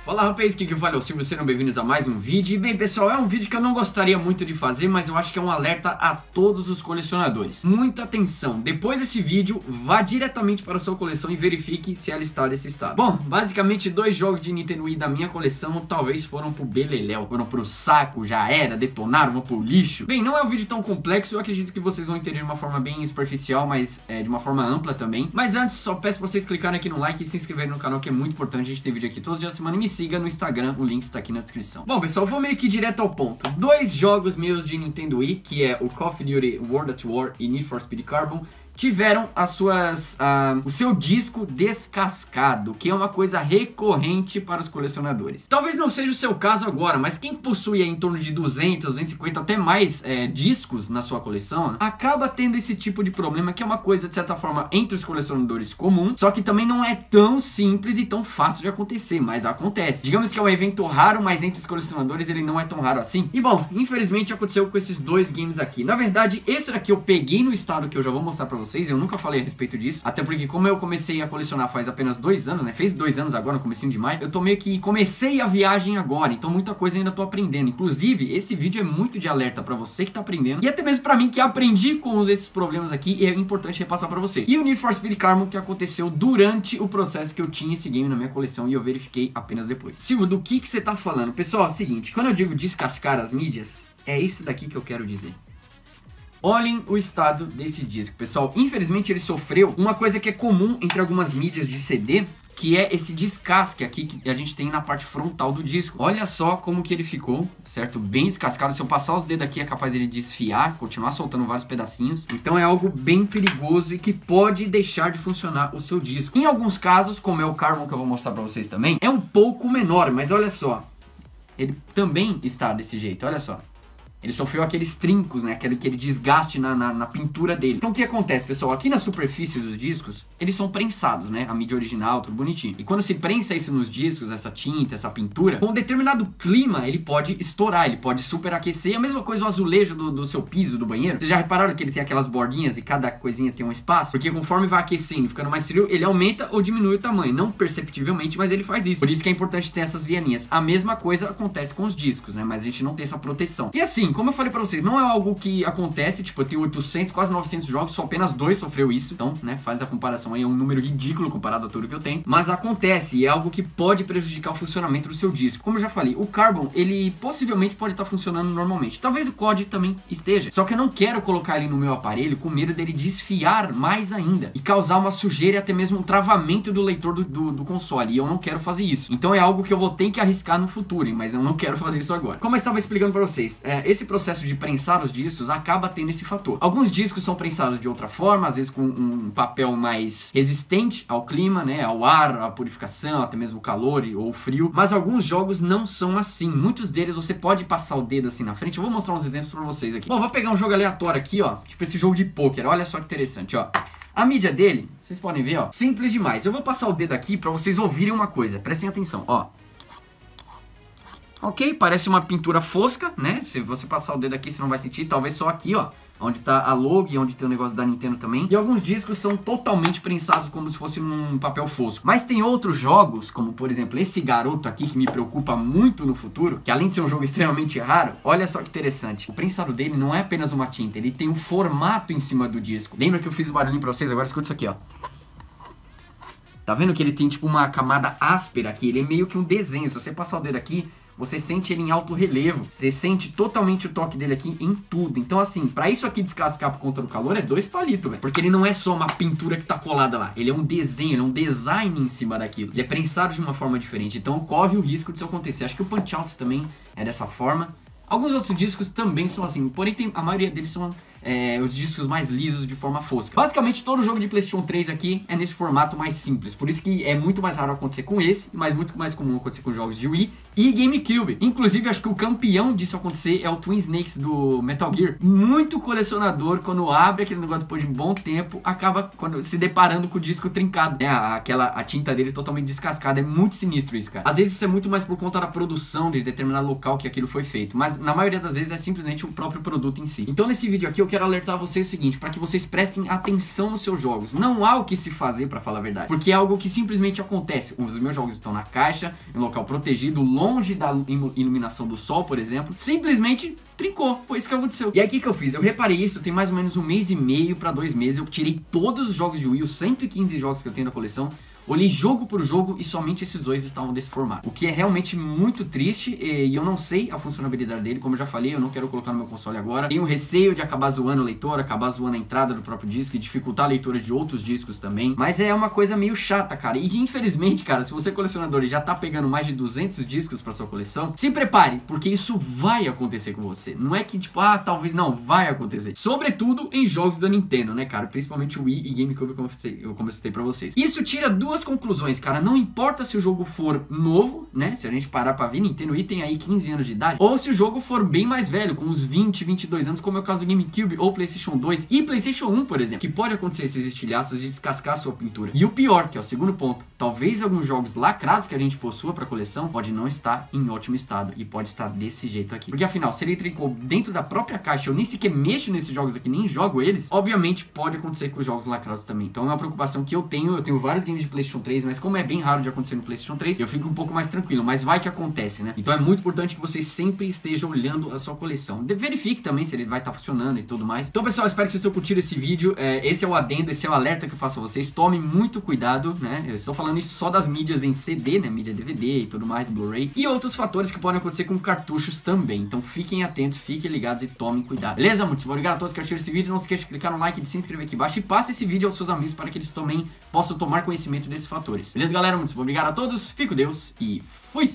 Fala rapaz, aqui que fala é o Silvio, sejam bem-vindos a mais um vídeo. E bem pessoal, é um vídeo que eu não gostaria muito de fazer, mas eu acho que é um alerta a todos os colecionadores. Muita atenção, depois desse vídeo, vá diretamente para a sua coleção e verifique se ela está nesse estado. Bom, basicamente 2 jogos de Nintendo Wii da minha coleção talvez foram pro beleléu, foram pro saco, já era, detonaram, vão pro lixo. Bem, não é um vídeo tão complexo, eu acredito que vocês vão entender de uma forma bem superficial, mas de uma forma ampla também. Mas antes, só peço pra vocês clicarem aqui no like e se inscreverem no canal, que é muito importante. A gente tem vídeo aqui todos os dias da semana e me siga no Instagram, o link está aqui na descrição. Bom pessoal, vou meio que direto ao ponto. 2 jogos meus de Nintendo Wii, que é o Call of Duty World at War e Need for Speed Carbon, tiveram o seu disco descascado, que é uma coisa recorrente para os colecionadores. Talvez não seja o seu caso agora, mas quem possui em torno de 200, 250 até mais discos na sua coleção, acaba tendo esse tipo de problema, que é uma coisa de certa forma entre os colecionadores comum, só que também não é tão simples e tão fácil de acontecer, mas acontece. Digamos que é um evento raro, mas entre os colecionadores ele não é tão raro assim. E bom, infelizmente aconteceu com esses 2 games aqui. Na verdade, esse daqui eu peguei no estado que eu já vou mostrar pra vocês. Eu nunca falei a respeito disso, até porque como eu comecei a colecionar faz apenas 2 anos, né, fez 2 anos agora, no comecinho de maio, eu tô meio que comecei a viagem agora, então muita coisa ainda tô aprendendo. Inclusive, esse vídeo é muito de alerta pra você que tá aprendendo, e até mesmo pra mim que aprendi com esses problemas aqui, e é importante repassar pra vocês. E o Need for Speed Carbon, que aconteceu durante o processo que eu tinha esse game na minha coleção, e eu verifiquei apenas depois. Silvio, do que você tá falando? Pessoal, é o seguinte, quando eu digo descascar as mídias, é isso daqui que eu quero dizer. Olhem o estado desse disco, pessoal. Infelizmente ele sofreu uma coisa que é comum entre algumas mídias de CD, que é esse descasque aqui que a gente tem na parte frontal do disco. Olha só como que ele ficou, certo? Bem descascado. Se eu passar os dedos aqui é capaz dele desfiar, continuar soltando vários pedacinhos. Então é algo bem perigoso e que pode deixar de funcionar o seu disco. Em alguns casos, como é o Carbon que eu vou mostrar pra vocês também, é um pouco menor, mas olha só. Ele também está desse jeito, olha só. Ele sofreu aqueles trincos, né? Aquele desgaste na pintura dele. Então o que acontece, pessoal? Aqui na superfície dos discos, eles são prensados, né? A mídia original, tudo bonitinho. E quando se prensa isso nos discos, essa tinta, essa pintura, com um determinado clima, ele pode estourar, ele pode superaquecer. A mesma coisa o azulejo do seu piso, do banheiro. Vocês já repararam que ele tem aquelas bordinhas e cada coisinha tem um espaço? Porque conforme vai aquecendo, ficando mais frio, ele aumenta ou diminui o tamanho. Não perceptivelmente, mas ele faz isso. Por isso que é importante ter essas vianinhas. A mesma coisa acontece com os discos, né? Mas a gente não tem essa proteção. E assim, como eu falei pra vocês, não é algo que acontece, tipo, eu tenho 800, quase 900 jogos, só apenas 2 sofreu isso, então, né, faz a comparação aí, é um número ridículo comparado a tudo que eu tenho, mas acontece e é algo que pode prejudicar o funcionamento do seu disco. Como eu já falei, o Carbon, ele possivelmente pode estar funcionando normalmente, talvez o COD também esteja, só que eu não quero colocar ele no meu aparelho com medo dele desfiar mais ainda e causar uma sujeira e até mesmo um travamento do leitor do console, e eu não quero fazer isso. Então é algo que eu vou ter que arriscar no futuro, mas eu não quero fazer isso agora. Como eu estava explicando pra vocês, esse processo de prensar os discos acaba tendo esse fator. Alguns discos são prensados de outra forma, às vezes com um papel mais resistente ao clima, né, ao ar, à purificação, até mesmo o calor ou o frio, mas alguns jogos não são assim. Muitos deles você pode passar o dedo assim na frente. Eu vou mostrar uns exemplos pra vocês aqui. Bom, vou pegar um jogo aleatório aqui, ó, tipo esse jogo de pôquer, olha só que interessante, ó. A mídia dele, vocês podem ver, ó, simples demais. Eu vou passar o dedo aqui pra vocês ouvirem uma coisa, prestem atenção, ó. Ok, parece uma pintura fosca, né? Se você passar o dedo aqui, você não vai sentir. Talvez só aqui, ó, onde tá a logo e onde tem o negócio da Nintendo também. E alguns discos são totalmente prensados como se fosse num papel fosco. Mas tem outros jogos, como por exemplo esse garoto aqui, que me preocupa muito no futuro, que além de ser um jogo extremamente raro, olha só que interessante. O prensado dele não é apenas uma tinta, ele tem um formato em cima do disco. Lembra que eu fiz o barulhinho pra vocês? Agora escuta isso aqui, ó. Tá vendo que ele tem tipo uma camada áspera aqui? Ele é meio que um desenho. Se você passar o dedo aqui, você sente ele em alto relevo. Você sente totalmente o toque dele aqui em tudo. Então assim, pra isso aqui descascar por conta do calor é 2 palitos, velho. Porque ele não é só uma pintura que tá colada lá. Ele é um desenho, ele é um design em cima daquilo. Ele é prensado de uma forma diferente. Então corre o risco disso acontecer. Acho que o Punch-Out também é dessa forma. Alguns outros discos também são assim. Porém, a maioria deles são os discos mais lisos de forma fosca. Basicamente todo jogo de PlayStation 3 aqui é nesse formato mais simples, por isso que é muito mais raro acontecer com esse, mas muito mais comum acontecer com jogos de Wii e GameCube. Inclusive acho que o campeão disso acontecer é o Twin Snakes do Metal Gear. Muito colecionador, quando abre aquele negócio depois de um bom tempo, acaba se deparando com o disco trincado, né? A tinta dele totalmente descascada. É muito sinistro isso, cara. Às vezes isso é muito mais por conta da produção de determinado local que aquilo foi feito, mas na maioria das vezes é simplesmente o próprio produto em si. Então nesse vídeo aqui eu quero quero alertar vocês o seguinte, para que vocês prestem atenção nos seus jogos. Não há o que se fazer, para falar a verdade, porque é algo que simplesmente acontece. Os meus jogos estão na caixa, em um local protegido, longe da iluminação do sol, por exemplo. Simplesmente trincou, foi isso que aconteceu. E aí o que eu fiz? Eu reparei isso, tem mais ou menos 1,5 meses para 2 meses. Eu tirei todos os jogos de Wii, os 115 jogos que eu tenho na coleção. Olhei jogo por jogo e somente esses dois estavam desse formato. O que é realmente muito triste e eu não sei a funcionalidade dele. Como eu já falei, eu não quero colocar no meu console agora. Tenho receio de acabar zoando o leitor, acabar zoando a entrada do próprio disco e dificultar a leitura de outros discos também. Mas é uma coisa meio chata, cara. E infelizmente, cara, se você é colecionador e já tá pegando mais de 200 discos pra sua coleção, se prepare, porque isso vai acontecer com você. Não é que tipo, talvez não, vai acontecer. Sobretudo em jogos da Nintendo, né, cara? Principalmente o Wii e GameCube, como eu citei pra vocês. Isso tira duas conclusões, cara. Não importa se o jogo for novo, né? Se a gente parar pra ver, Nintendo Wii tem aí 15 anos de idade. Ou se o jogo for bem mais velho, com uns 20, 22 anos, como é o caso do GameCube ou PlayStation 2 e PlayStation 1, por exemplo. Que pode acontecer esses estilhaços de descascar a sua pintura. E o pior, que é o segundo ponto, talvez alguns jogos lacrados que a gente possua pra coleção pode não estar em ótimo estado e pode estar desse jeito aqui. Porque afinal, se ele trincou dentro da própria caixa, eu nem sequer mexo nesses jogos aqui, nem jogo eles, obviamente pode acontecer com os jogos lacrados também. Então é uma preocupação que eu tenho vários games de PlayStation 3, mas como é bem raro de acontecer no PlayStation 3, eu fico um pouco mais tranquilo, mas vai que acontece, né? Então é muito importante que vocês sempre estejam olhando a sua coleção. Verifique também se ele vai estar funcionando e tudo mais. Então, pessoal, espero que vocês tenham curtido esse vídeo. Esse é o adendo, esse é o alerta que eu faço a vocês. Tomem muito cuidado, né? Eu estou falando isso só das mídias em CD, né? Mídia DVD e tudo mais, Blu-ray. E outros fatores que podem acontecer com cartuchos também. Então fiquem atentos, fiquem ligados e tomem cuidado. Beleza? Muito obrigado a todos que assistiram esse vídeo. Não se esqueça de clicar no like e de se inscrever aqui embaixo. E passe esse vídeo aos seus amigos para que eles também possam tomar conhecimento desses fatores. Beleza, galera? Muito obrigado a todos. Fico com Deus e fui!